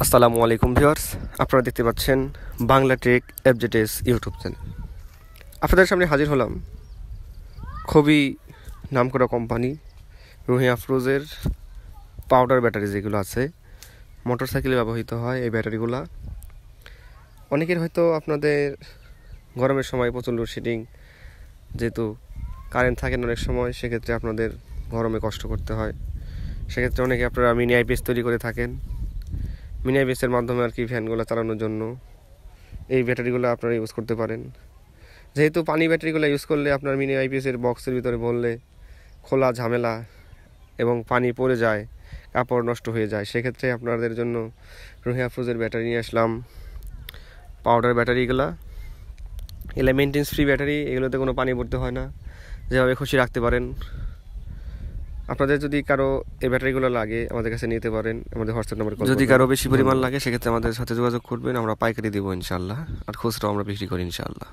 আসসালামু আলাইকুম ভিউয়ার্স, আপনারা দেখতে পাচ্ছেন Bangla tech FZS YouTube channel. আপনাদের সামনে হাজির হলাম খুবই নামকরা কোম্পানি রুহি আফরোজের পাউডার ব্যাটারি যেগুলো আছে, মোটর সাইকেলে ব্যবহৃত হয়। এই ব্যাটারিগুলো অনেকের হয়তো আপনাদের গরমের সময় প্রচুর লোডশেডিং, যেহেতু কারেন্ট থাকে না অনেক সময়, সেক্ষেত্রে আপনাদের গরমে কষ্ট করতে হয়। সেক্ষেত্রে অনেকে আপনারা মিনি আইপিএস তৈরি করে থাকেন। মিনি আইপিএসের মাধ্যমে আর কি ফ্যানগুলো চালানোর জন্য এই ব্যাটারিগুলো আপনারা ইউজ করতে পারেন। যেহেতু পানি ব্যাটারিগুলো ইউজ করলে আপনার মিনি আইপিএসের বক্সের ভিতরে বললে খোলা ঝামেলা এবং পানি পড়ে যায়, কাপড় নষ্ট হয়ে যায়। সেক্ষেত্রে আপনাদের জন্য রুহি আফরোজের ব্যাটারি নিয়ে আসলাম, পাউডার ব্যাটারিগুলা। এগুলো মেনটেন্স ফ্রি ব্যাটারি, এগুলোতে কোনো পানি পড়তে হয় না, যেভাবে খুশি রাখতে পারেন। আপনাদের যদি কারো এই ব্যাটারিগুলো লাগে আমাদের কাছে নিতে পারেন, আমাদের হোয়াটসঅ্যাপ নাম্বার। যদি কারো বেশি পরিমাণ লাগে সেক্ষেত্রে আমাদের সাথে যোগাযোগ করবেন, আমরা পাইকারি দেবো ইনশাল্লাহ, আর খুচরাও আমরা বিক্রি করি ইনশাল্লাহ।